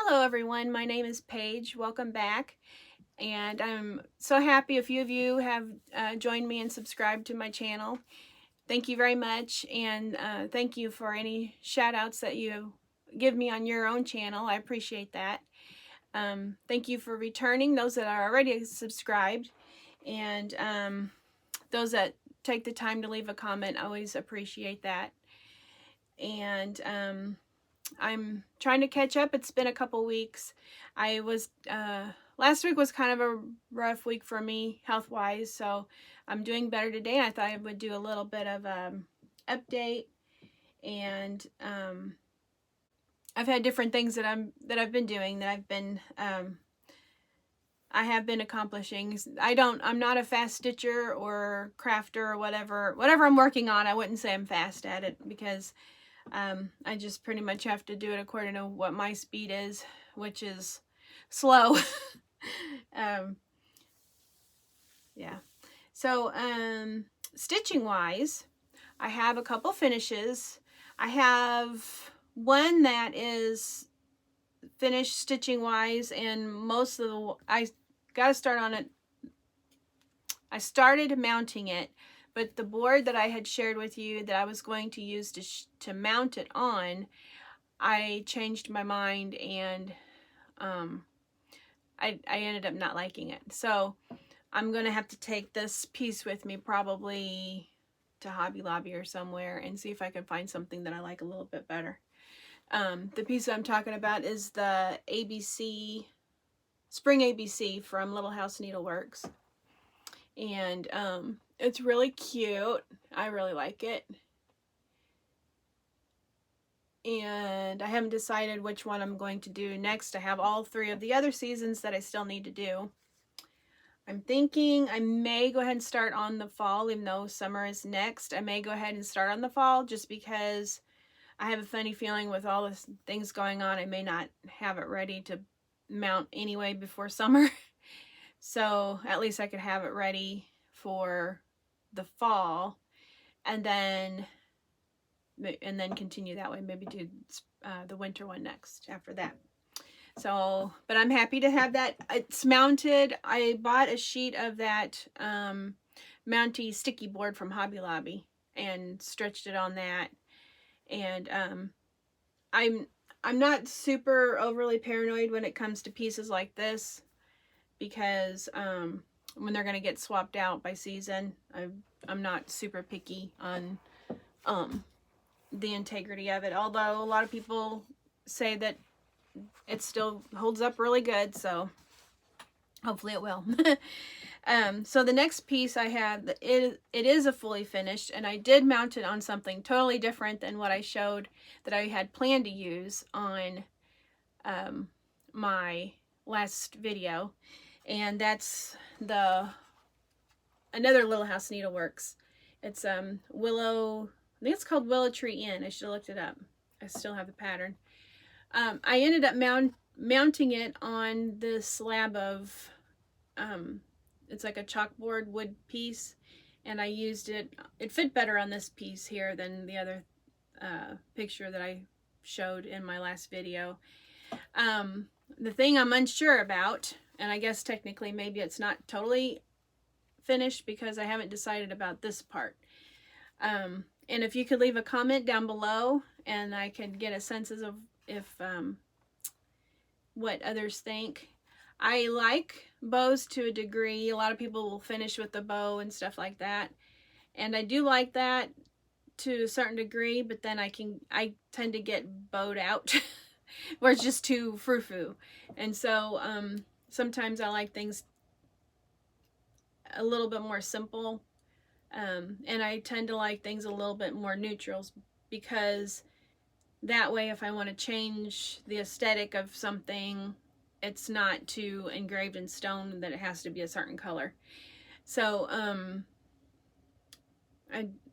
Hello everyone, my name is Paige. Welcome back. And I'm so happy a few of you have joined me and subscribed to my channel. Thank you very much, and thank you for any shout outs that you give me on your own channel. I appreciate that. Thank you for returning, those that are already subscribed, and those that take the time to leave a comment. I always appreciate that. And I'm trying to catch up. It's been a couple weeks. I was last week was kind of a rough week for me health-wise, so I'm doing better today. I thought I would do a little bit of update, and I've had different things that I've been doing, that I have been accomplishing. I'm not a fast stitcher or crafter or whatever I'm working on. I wouldn't say I'm fast at it, because I just pretty much have to do it according to what my speed is, which is slow. Yeah. So, stitching wise, I have a couple finishes. I have one that is finished stitching wise, and most of the, I got to start on it. I started mounting it, but the board that I had shared with you that I was going to use to mount it on, I changed my mind, and I ended up not liking it. So I'm going to have to take this piece with me probably to Hobby Lobby or somewhere and see if I can find something that I like a little bit better. The piece I'm talking about is the ABC, Spring ABC from Little House Needleworks. And it's really cute. I really like it. And I haven't decided which one I'm going to do next. I have all three of the other seasons that I still need to do. I'm thinking I may go ahead and start on the fall, even though summer is next. I may go ahead and start on the fall, just because I have a funny feeling with all the things going on, I may not have it ready to mount anyway before summer. So at least I could have it ready for the fall, and then continue that way. Maybe do the winter one next after that. So, but I'm happy to have that. It's mounted. I bought a sheet of that mounty sticky board from Hobby Lobby and stretched it on that. And I'm not super overly paranoid when it comes to pieces like this, because when they're going to get swapped out by season, I'm not super picky on the integrity of it, although a lot of people say that it still holds up really good, so hopefully it will. So the next piece I have, it is a fully finished, and I did mount it on something totally different than what I showed that I had planned to use on my last video, and that's another Little House Needleworks. It's Willow, I think it's called Willow Tree Inn. I should have looked it up. I still have the pattern. I ended up mounting it on this slab of, it's like a chalkboard wood piece, and I used it. It fit better on this piece here than the other picture that I showed in my last video. The thing I'm unsure about, and I guess technically maybe it's not totally finished because I haven't decided about this part. And if you could leave a comment down below, and I could get a sense of if what others think. I like bows to a degree. A lot of people will finish with the bow and stuff like that, and I do like that to a certain degree, but then I tend to get bowed out where it's just too frou-frou. And so sometimes I like things a little bit more simple, and I tend to like things a little bit more neutrals, because that way if I want to change the aesthetic of something, it's not too engraved in stone that it has to be a certain color. So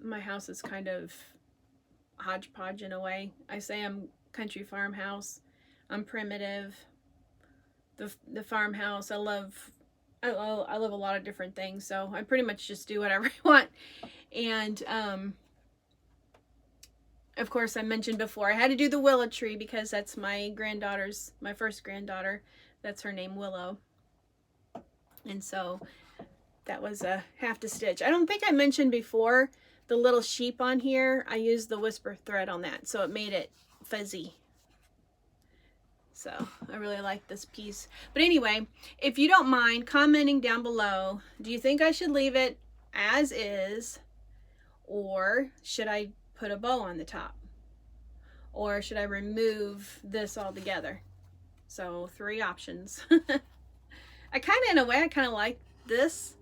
my house is kind of hodgepodge in a way. I say I'm country farmhouse. I'm primitive. The farmhouse, I love a lot of different things, so I pretty much just do whatever I want. And of course, I mentioned before, I had to do the Willow Tree because that's my first granddaughter. That's her name, Willow. And so that was a have to stitch. I don't think I mentioned before the little sheep on here. I used the whisper thread on that, so it made it fuzzy. So I really like this piece. But anyway, if you don't mind commenting down below, do you think I should leave it as is, or should I put a bow on the top, or should I remove this altogether? So 3 options. I kind of, in a way, I kind of like this.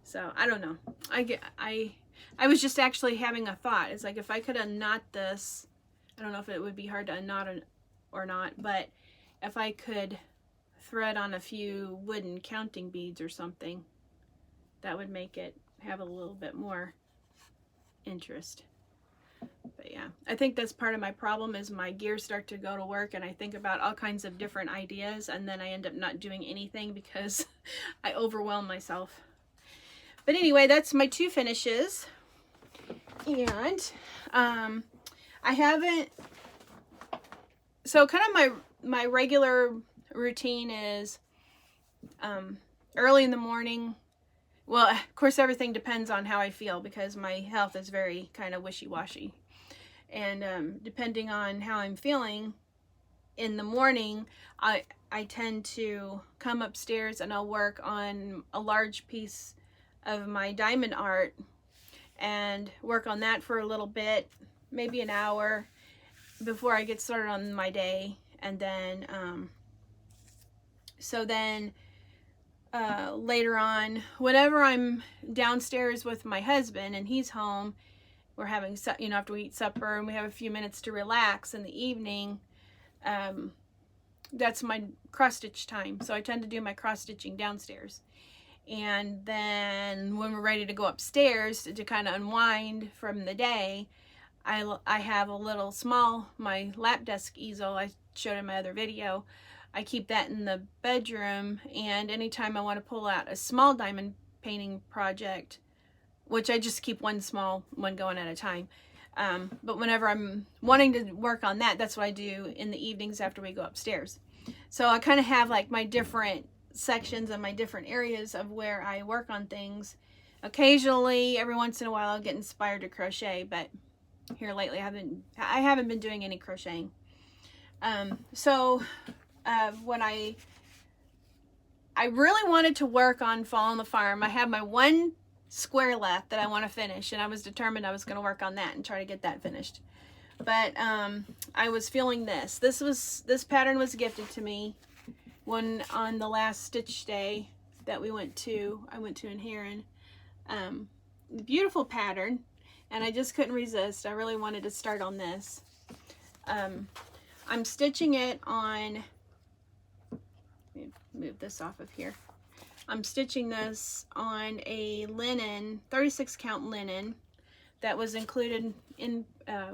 So I don't know. I was just actually having a thought. It's like if I could unknot this, I don't know if it would be hard to unknot or not, but if I could thread on a few wooden counting beads or something, that would make it have a little bit more interest. But yeah, I think that's part of my problem is my gears start to go to work and I think about all kinds of different ideas and then I end up not doing anything because I overwhelm myself. But anyway, that's my 2 finishes. And I haven't, so kind of my regular routine is early in the morning. Well, of course, everything depends on how I feel because my health is very kind of wishy-washy. And depending on how I'm feeling in the morning, I tend to come upstairs and I'll work on a large piece of my diamond art and work on that for a little bit, maybe an hour before I get started on my day. And then later on, whenever I'm downstairs with my husband and he's home, we're having, you know, after we eat supper and we have a few minutes to relax in the evening, that's my cross stitch time. So I tend to do my cross stitching downstairs. And then when we're ready to go upstairs to kind of unwind from the day, I have a little small, my lap desk easel I showed in my other video. I keep that in the bedroom, and anytime I want to pull out a small diamond painting project, which I just keep one small one going at a time. But whenever I'm wanting to work on that, that's what I do in the evenings after we go upstairs. So I kind of have like my different sections and my different areas of where I work on things. Occasionally, every once in a while, I'll get inspired to crochet, but here lately I haven't been doing any crocheting. When I really wanted to work on Fall on the Farm. I have my 1 square left that I want to finish, and I was determined I was going to work on that and try to get that finished. But I was feeling this. This pattern was gifted to me when on the last stitch day that I went to in Heron. Beautiful pattern, and I just couldn't resist. I really wanted to start on this. I'm stitching it on, let me move this off of here. I'm stitching this on a linen, 36 count linen that was included in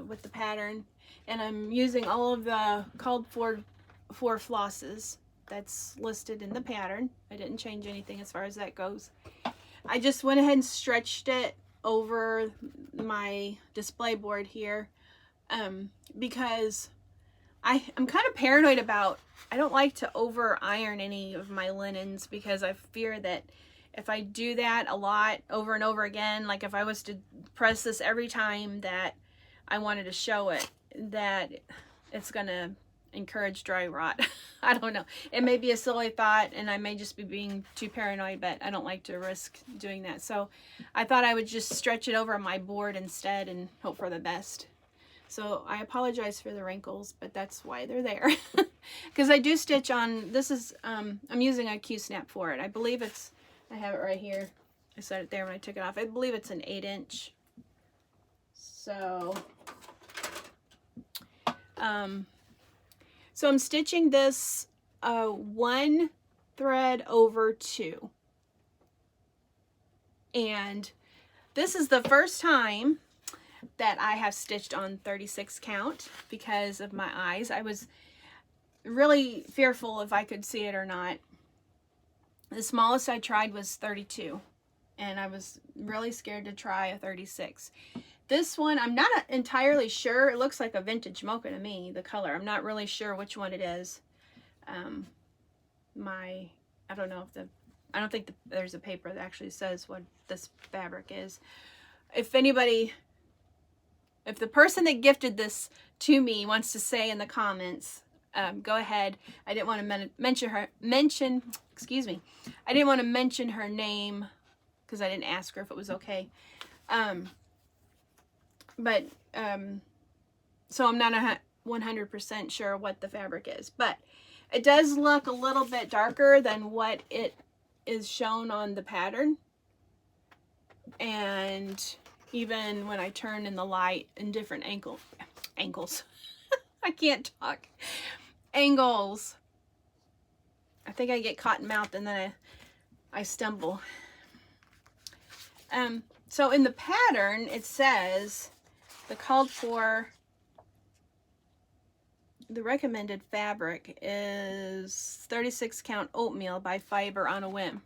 with the pattern, and I'm using all of the called for flosses that's listed in the pattern. I didn't change anything as far as that goes. I just went ahead and stretched it over my display board here because I'm kind of paranoid about, I don't like to over iron any of my linens because I fear that if I do that a lot over and over again, like if I was to press this every time that I wanted to show it, that it's gonna encourage dry rot. I don't know. It may be a silly thought and I may just be being too paranoid, but I don't like to risk doing that. So I thought I would just stretch it over my board instead and hope for the best. So I apologize for the wrinkles, but that's why they're there. Because I do stitch on, this is, I'm using a Q-snap for it. I believe it's, I have it right here. I set it there when I took it off. I believe it's an 8-inch. So, so I'm stitching this 1 thread over 2. And this is the first time that I have stitched on 36 count because of my eyes. I was really fearful if I could see it or not. The smallest I tried was 32, and I was really scared to try a 36. This one, I'm not entirely sure. It looks like a vintage mocha to me, the color. I'm not really sure which one it is. I don't know if I don't think there's a paper that actually says what this fabric is. If the person that gifted this to me wants to say in the comments, go ahead. I didn't want to I didn't want to mention her name because I didn't ask her if it was okay. So I'm not 100% sure what the fabric is, but it does look a little bit darker than what it is shown on the pattern. And even when I turn in the light in different angles, I can't talk. Angles. I think I get cotton mouth and then I stumble. So in the pattern, it says the recommended fabric is 36 count oatmeal by Fiber on a Whim.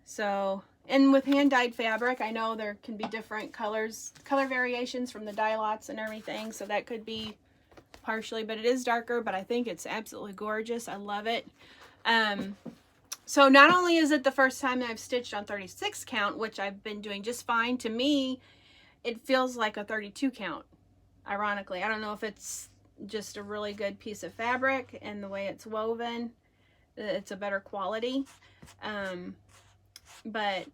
So, and with hand-dyed fabric, I know there can be different color variations from the dye lots and everything, so that could be partially, but it is darker, but I think it's absolutely gorgeous. I love it. So not only is it the first time that I've stitched on 36 count, which I've been doing just fine, to me, it feels like a 32 count, ironically. I don't know if it's just a really good piece of fabric and the way it's woven, it's a better quality. But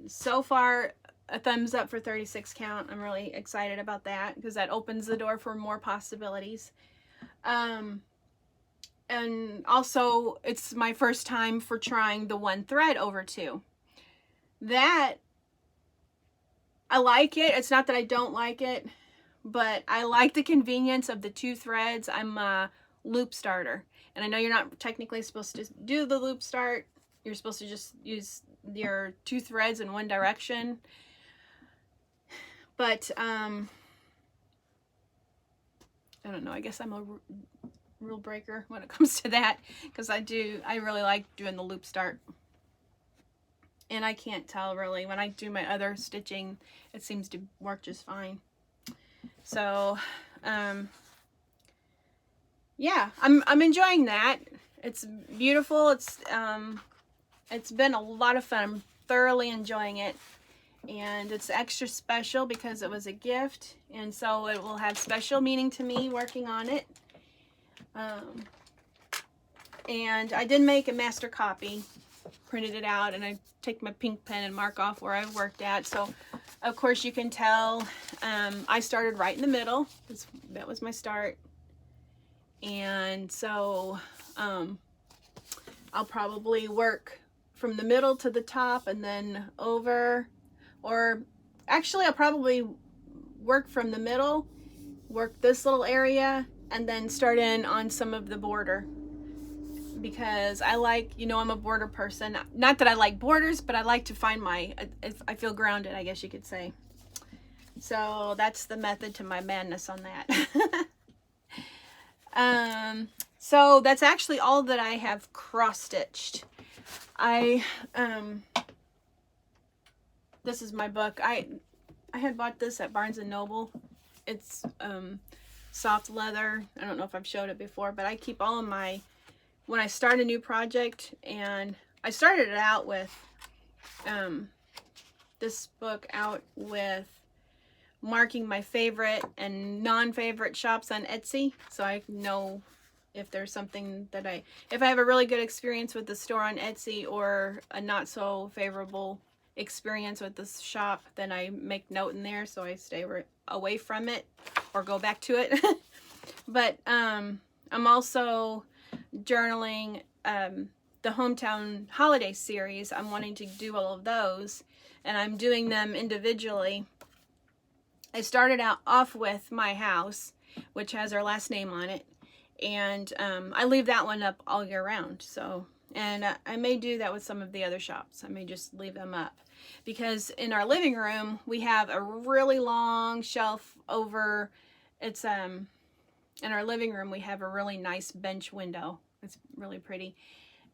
so far, a thumbs up for 36 count. I'm really excited about that because that opens the door for more possibilities. And also, it's my first time for trying the one thread over two. That, I like it. It's not that I don't like it, but I like the convenience of the two threads. I'm a loop starter. And I know you're not technically supposed to do the loop start. You're supposed to just use your two threads in one direction. But, I don't know. I guess I'm a rule breaker when it comes to that, because I really like doing the loop start. And I can't tell really, when I do my other stitching, it seems to work just fine. So yeah, I'm enjoying that. It's beautiful. It's been a lot of fun. I'm thoroughly enjoying it, and it's extra special because it was a gift, and so it will have special meaning to me working on it. And I did make a master copy, printed it out, and I take my pink pen and mark off where I worked at. So of course you can tell I started right in the middle. That was my start. And so I'll probably work from the middle to the top and then over, or actually I'll probably work from the middle, work this little area, and then start in on some of the border, because I like, I'm a border person. Not that I like borders, but I like to find I feel grounded, I guess you could say. So that's the method to my madness on that. So that's actually all that I have cross-stitched. This is my book. I had bought this at Barnes & Noble. It's soft leather. I don't know if I've showed it before, but I keep all of my, when I start a new project, and I started it out with this book out with marking my favorite and non-favorite shops on Etsy, so I know if there's something that if I have a really good experience with the store on Etsy or a not so favorable experience with this shop, then I make note in there so I stay away from it or go back to it. But I'm also journaling the Hometown Holiday series. I'm wanting to do all of those, and I'm doing them individually. I started off with my house, which has our last name on it, and I leave that one up all year round. So, and I may do that with some of the other shops. I may just leave them up, because in our living room we have a really long shelf over. It's in our living room we have a really nice bench window. It's really pretty,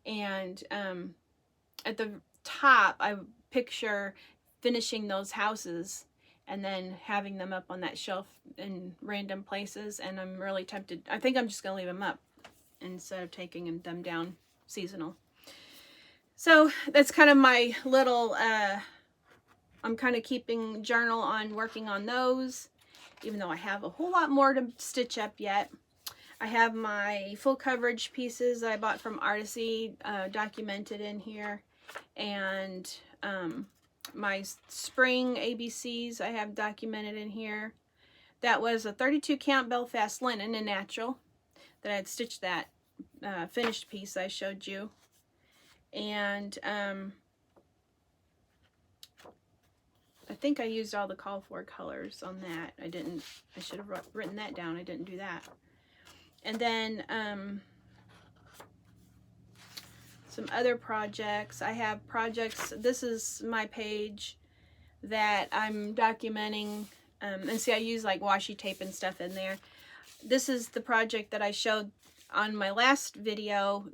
and at the top I picture finishing those houses and then having them up on that shelf in random places. And I'm really tempted. I think I'm just going to leave them up instead of taking them down seasonal. So that's kind of my little, I'm kind of keeping journal on working on those, even though I have a whole lot more to stitch up yet. I have my full coverage pieces that I bought from Artisy documented in here, and my spring ABCs I have documented in here. That was a 32 count Belfast linen in natural that I had stitched that finished piece I showed you. And I think I used all the call for colors on that. I should have written that down. I didn't do that. And then some other projects. I have projects. This is my page that I'm documenting. And see, I use like washi tape and stuff in there. This is the project that I showed on my last video,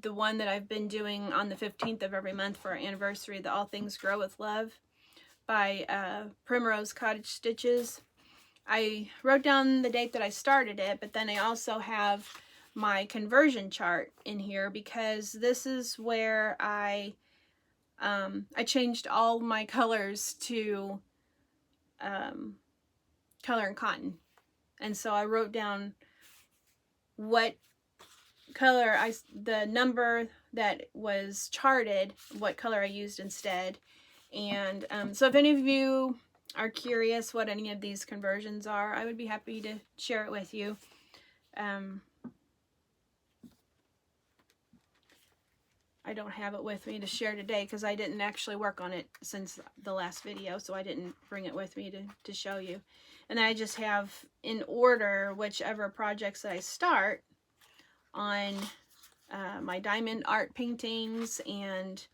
the one that I've been doing on the 15th of every month for our anniversary, the All Things Grow with Love by Primrose Cottage Stitches. I wrote down the date that I started it, but then I also have my conversion chart in here because this is where I changed all my colors to color and cotton. And so I wrote down what color the number that was charted, what color I used instead. And so if any of you are curious what any of these conversions are, I would be happy to share it with you. I don't have it with me to share today because I didn't actually work on it since the last video, so I didn't bring it with me to show you. And I just have in order whichever projects that I start on my diamond art paintings and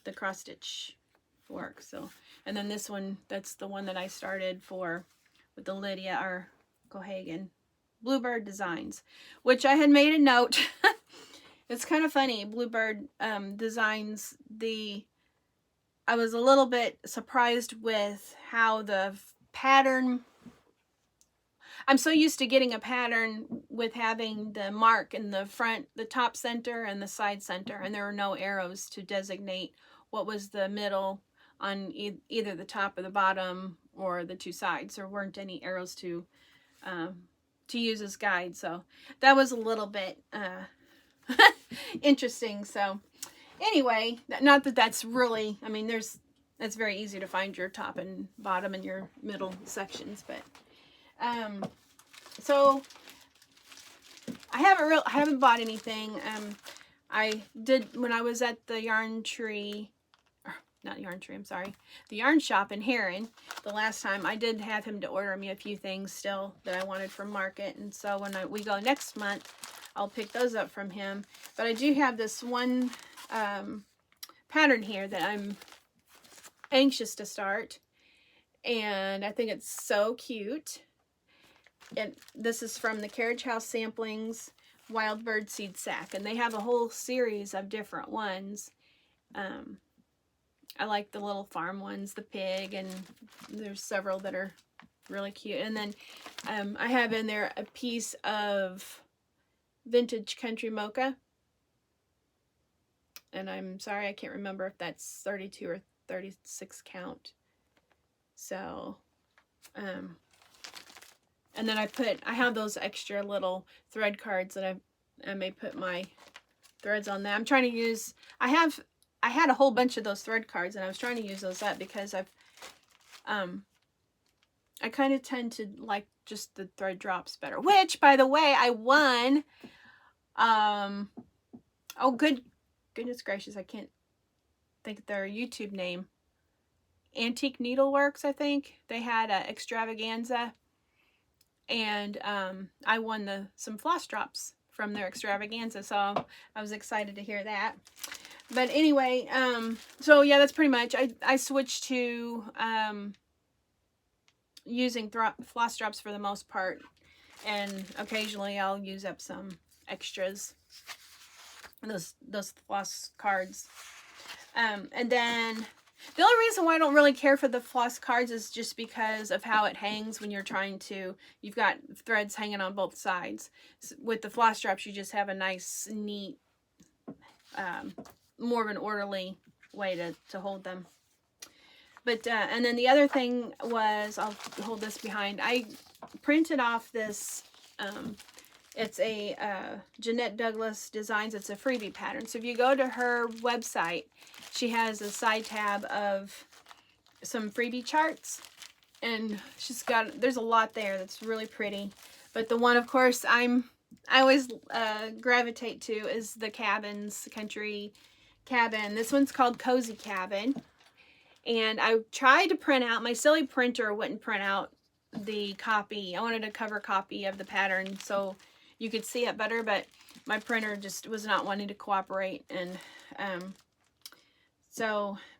the cross stitch work. So, and then this one, that's the one that I started with the Lydia or Cohagen Bluebird Designs, which I had made a note. It's kind of funny, Bluebird Designs, I was a little bit surprised with how the pattern, I'm so used to getting a pattern with having the mark in the front, the top center and the side center, and there were no arrows to designate what was the middle on either the top or the bottom or the two sides. There weren't any arrows to use as guides, so that was a little bit interesting. So anyway, not that that's really, I mean, it's very easy to find your top and bottom and your middle sections, but so I haven't bought anything. I did when I was at the the yarn shop in Heron the last time. I did have him to order me a few things still that I wanted from Market, and so when we go next month, I'll pick those up from him. But I do have this one pattern here that I'm anxious to start, and I think it's so cute. And this is from the Carriage House Samplings Wild Bird Seed Sack, and they have a whole series of different ones. I like the little farm ones, the pig, and there's several that are really cute. And then I have in there a piece of vintage country mocha, and I'm sorry, I can't remember if that's 32 or 36 count. So and then I have those extra little thread cards that I may put my threads on that. I'm trying to use, I had a whole bunch of those thread cards, and I was trying to use those up because I kind of tend to like just the thread drops better, which, by the way, I won. Oh, goodness gracious, I can't think of their YouTube name. Antique Needleworks, I think. They had an extravaganza, and I won some floss drops from their extravaganza, so I was excited to hear that. But anyway, so yeah, that's pretty much, I switched to using floss drops for the most part, and occasionally I'll use up some extras, those floss cards. And then The only reason why I don't really care for the floss cards is just because of how it hangs when you're trying to, you've got threads hanging on both sides. With the floss drops, you just have a nice, neat, more of an orderly way to hold them. But, and then the other thing was, I'll hold this behind, I printed off this, it's a Jeanette Douglas Designs, it's a freebie pattern. So if you go to her website, she has a side tab of some freebie charts, and she's got, there's a lot there that's really pretty. But the one, of course, I always gravitate to is the cabins, the country cabin. This one's called Cozy Cabin. And I tried to print out, my silly printer wouldn't print out the copy. I wanted a cover copy of the pattern so you could see it better, but my printer just was not wanting to cooperate. And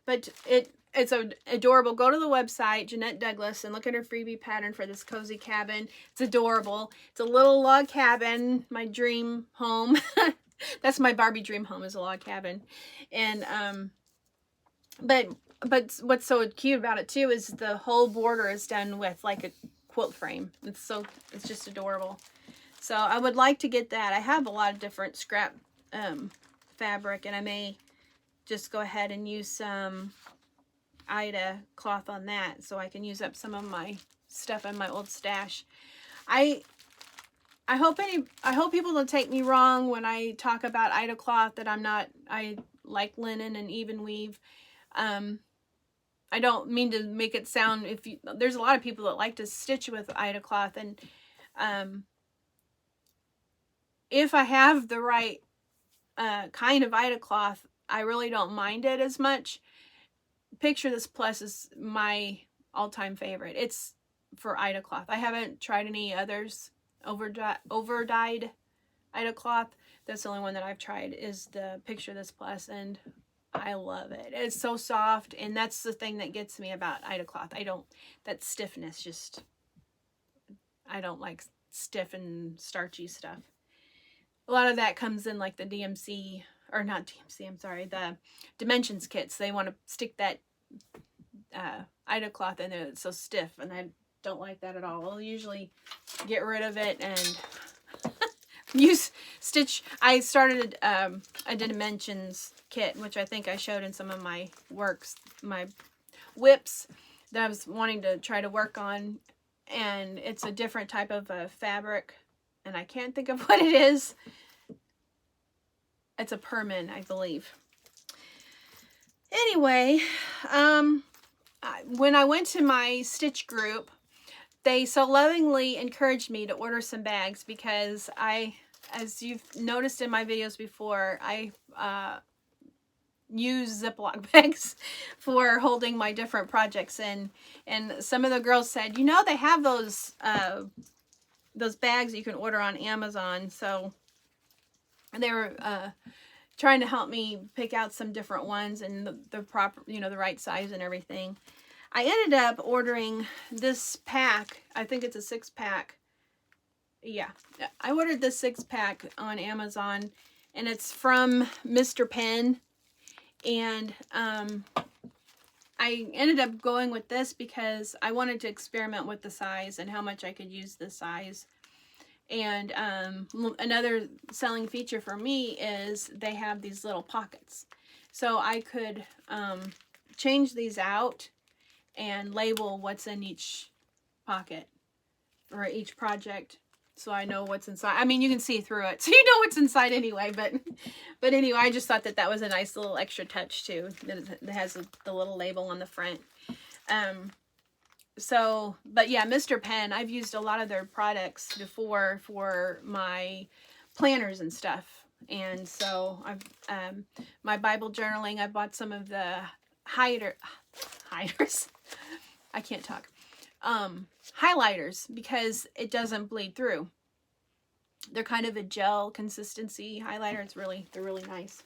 but it's adorable. Go to the website, Jeanette Douglas, and look at her freebie pattern for this cozy cabin. It's adorable. It's a little log cabin, my dream home. That's my Barbie dream home, is a log cabin. And but what's so cute about it too is the whole border is done with like a quilt frame. It's just adorable. So I would like to get that. I have a lot of different scrap fabric, and I may just go ahead and use some Ida cloth on that so I can use up some of my stuff in my old stash. I hope people don't take me wrong when I talk about Ida cloth, that I like linen and even weave. I don't mean to make it sound, there's a lot of people that like to stitch with Ida cloth, and if I have the right kind of Ida cloth, I really don't mind it as much. Picture This Plus is my all-time favorite. It's for Ida cloth. I haven't tried any others over-dyed Ida cloth. That's the only one that I've tried, is the Picture This Plus, and I love it. It's so soft, and that's the thing that gets me about Ida cloth. That stiffness, just, I don't like stiff and starchy stuff. A lot of that comes in like the DMC, or not DMC, I'm sorry, the Dimensions kits. They want to stick that Ida cloth in there. It's so stiff, and I don't like that at all. I'll usually get rid of it and I started a Dimensions kit, which I think I showed in some of my works, my whips that I was wanting to try to work on, and it's a different type of fabric, and I can't think of what it is. It's a permin, I believe. Anyway, when I went to my stitch group, they so lovingly encouraged me to order some bags, because as you've noticed in my videos before, I use Ziploc bags for holding my different projects in. And some of the girls said, you know, they have those bags you can order on Amazon. So they were trying to help me pick out some different ones and the proper, the right size and everything. I ended up ordering this pack. I think it's a 6-pack. Yeah, I ordered this 6-pack on Amazon, and it's from Mr. Penn. And I ended up going with this because I wanted to experiment with the size and how much I could use this size. And another selling feature for me is they have these little pockets. So I could change these out and label what's in each pocket or each project, so I know what's inside. I mean, you can see through it, so you know what's inside anyway. But anyway, I just thought that was a nice little extra touch too. That has the little label on the front. But yeah, Mr. Penn, I've used a lot of their products before for my planners and stuff. And so I've my Bible journaling, I bought some of the hiders. I can't talk. Highlighters, because it doesn't bleed through. They're kind of a gel consistency highlighter. They're really nice.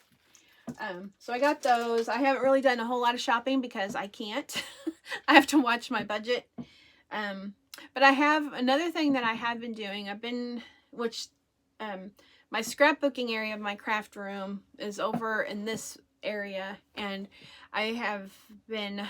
So I got those. I haven't really done a whole lot of shopping because I can't. I have to watch my budget. But I have another thing that I have been doing. My scrapbooking area of my craft room is over in this area, and I have been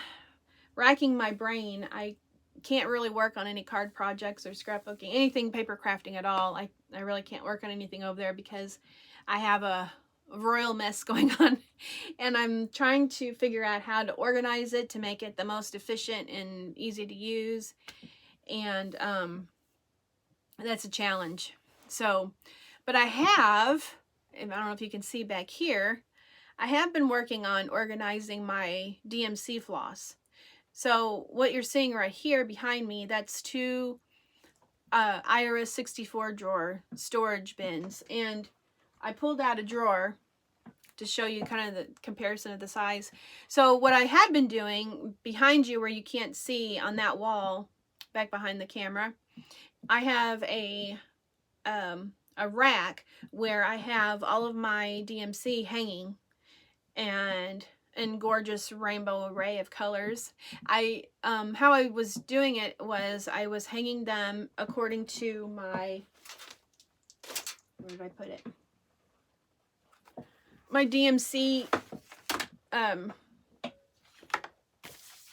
racking my brain. I can't really work on any card projects or scrapbooking, anything paper crafting at all. I really can't work on anything over there because I have a royal mess going on, and I'm trying to figure out how to organize it to make it the most efficient and easy to use, and that's a challenge. So, but I don't know if you can see back here, I have been working on organizing my DMC floss. So what you're seeing right here behind me, that's two Iris 64 drawer storage bins, and I pulled out a drawer to show you kind of the comparison of the size. So what I had been doing behind you, where you can't see on that wall back behind the camera, I have a rack where I have all of my DMC hanging, and in gorgeous rainbow array of colors. How I was doing it was I was hanging them according to my, where did I put it? My DMC,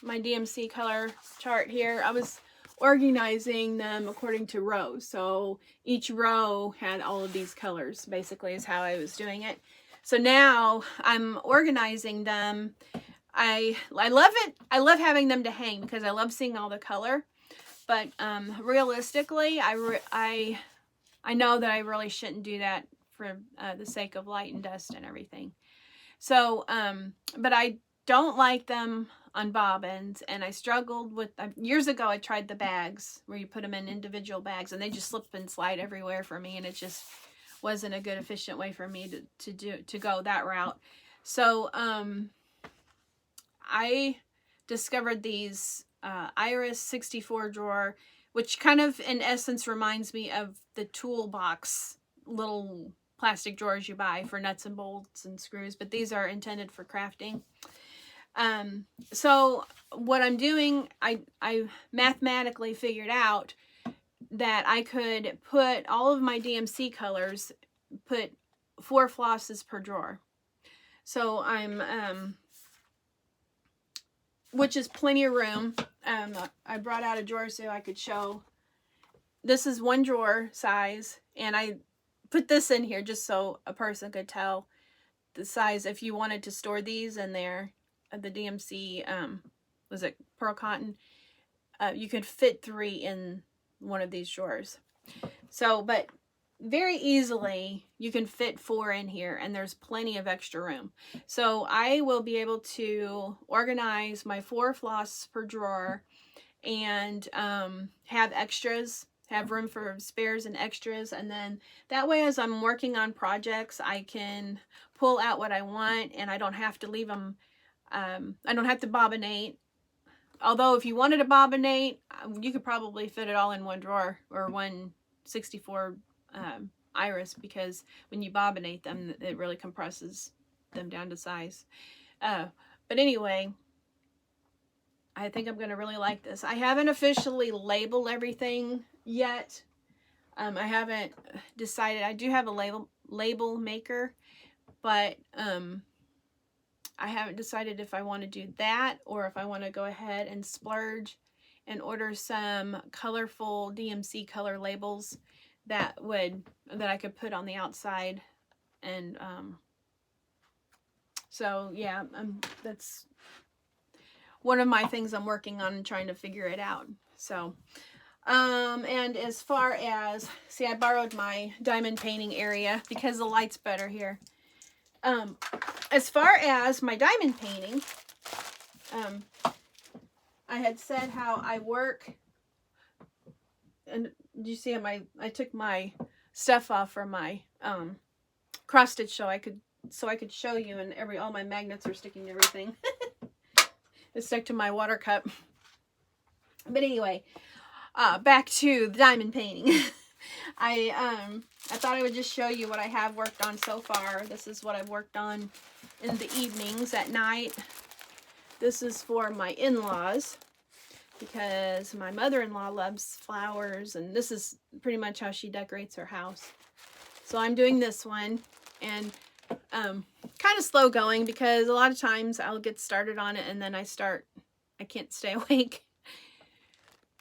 my DMC color chart here. I was organizing them according to rows. So each row had all of these colors, basically, is how I was doing it. So now I'm organizing them. I love it. I love having them to hang because I love seeing all the color. But realistically, I know that I really shouldn't do that for the sake of light and dust and everything. So, but I don't like them on bobbins, and I struggled with, years ago I tried the bags where you put them in individual bags, and they just slip and slide everywhere for me, and it just wasn't a good efficient way for me to go that route. So I discovered these Iris 64 drawer, which kind of in essence reminds me of the toolbox little plastic drawers you buy for nuts and bolts and screws, but these are intended for crafting. So what I'm doing, I mathematically figured out that I could put all of my DMC colors, put 4 flosses per drawer. So I'm, which is plenty of room. I brought out a drawer so I could show. This is 1 drawer size, and I put this in here just so a person could tell the size if you wanted to store these in there. The DMC, was it pearl cotton? You could fit 3 in one of these drawers. So, but very easily you can fit 4 in here, and there's plenty of extra room. So I will be able to organize my 4 floss per drawer and have extras, have room for spares and extras, and then that way as I'm working on projects I can pull out what I want, and I don't have to leave them, I don't have to bobbinate. Although if you wanted to bobbinate, you could probably fit it all in 1 drawer or 1 64 Iris, because when you bobbinate them, it really compresses them down to size. But anyway, I think I'm going to really like this. I haven't officially labeled everything yet. I haven't decided. I do have a label maker, but I haven't decided if I want to do that or if I want to go ahead and splurge and order some colorful DMC color labels that I could put on the outside. And so yeah, that's one of my things I'm working on and trying to figure it out. So and as far as, see, I borrowed my diamond painting area because the light's better here. As far as my diamond painting, I had said how I work, and you see I took my stuff off from my cross stitch so I could show you, and all my magnets are sticking to everything. It stuck to my water cup. But anyway, back to the diamond painting. I thought I would just show you what I have worked on so far. This is what I've worked on in the evenings at night. This is for my in-laws because my mother-in-law loves flowers, and this is pretty much how she decorates her house. So I'm doing this one, and kind of slow going because a lot of times I'll get started on it and then I can't stay awake.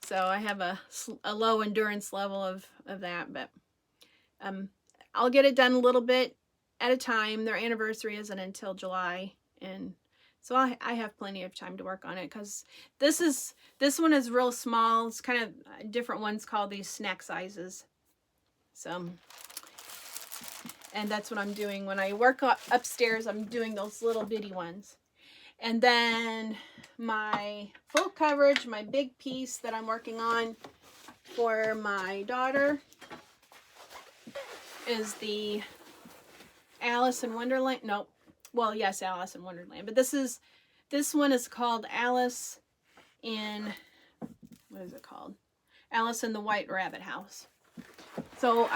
So I have a low endurance level of that, but I'll get it done a little bit at a time. Their anniversary isn't until July, and so I have plenty of time to work on it because this one is real small. It's kind of different ones called these snack sizes. So, and that's what I'm doing when I work upstairs. I'm doing those little bitty ones. And then my full coverage, my big piece that I'm working on for my daughter is the Alice in Wonderland. Nope. Well, yes, Alice in Wonderland. But this one is called Alice in, what is it called? Alice in the White Rabbit House. So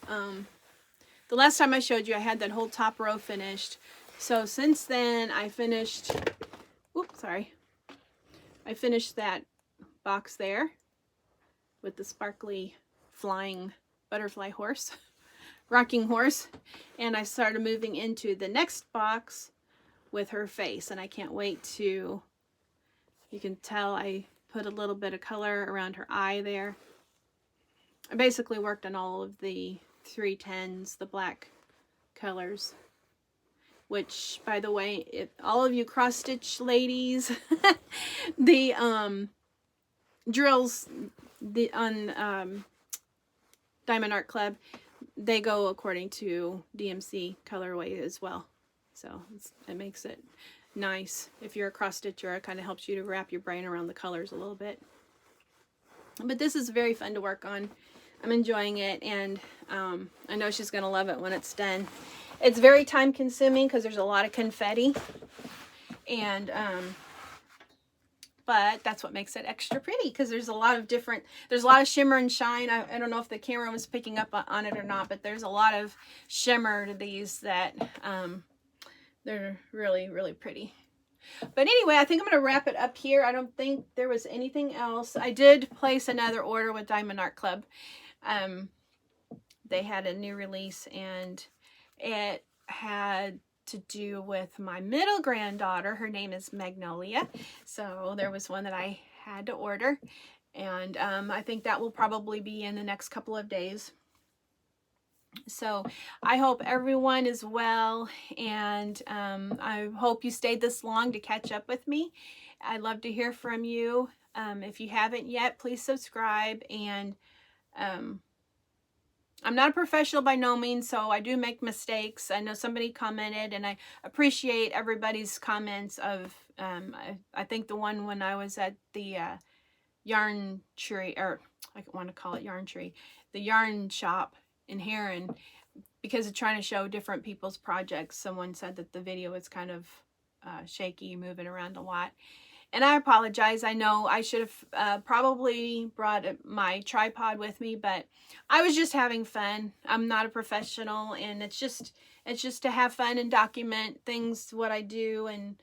the last time I showed you, I had that whole top row finished. So since then, I finished that box there with the sparkly flying butterfly horse, rocking horse. And I started moving into the next box with her face. And I can't wait to, you can tell I put a little bit of color around her eye there. I basically worked on all of the 310s, the black colors. Which, by the way, if all of you cross-stitch ladies, the drills on Diamond Art Club, they go according to DMC colorway as well. So it makes it nice. If you're a cross-stitcher, it kind of helps you to wrap your brain around the colors a little bit. But this is very fun to work on. I'm enjoying it, and I know she's going to love it when it's done. It's very time consuming because there's a lot of confetti, and but that's what makes it extra pretty because there's a lot of shimmer and shine. I don't know if the camera was picking up on it or not, but there's a lot of shimmer to these that they're really, really pretty. But anyway, I think I'm going to wrap it up here. I don't think there was anything else. I did place another order with Diamond Art Club. They had a new release, and it had to do with my middle granddaughter. Her name is Magnolia. So there was one that I had to order. And I think that will probably be in the next couple of days. So I hope everyone is well. And I hope you stayed this long to catch up with me. I'd love to hear from you. If you haven't yet, please subscribe. And I'm not a professional by no means, so I do make mistakes. I know somebody commented, and I appreciate everybody's comments of, I think the one when I was at the yarn tree, or I want to call it yarn tree, the yarn shop in Heron, because of trying to show different people's projects. Someone said that the video was kind of shaky, moving around a lot. And I apologize. I know I should have probably brought my tripod with me, but I was just having fun. I'm not a professional, and it's just to have fun and document things, what I do, and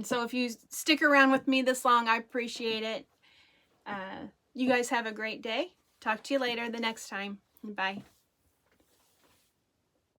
so if you stick around with me this long, I appreciate it. You guys have a great day. Talk to you later the next time. Bye.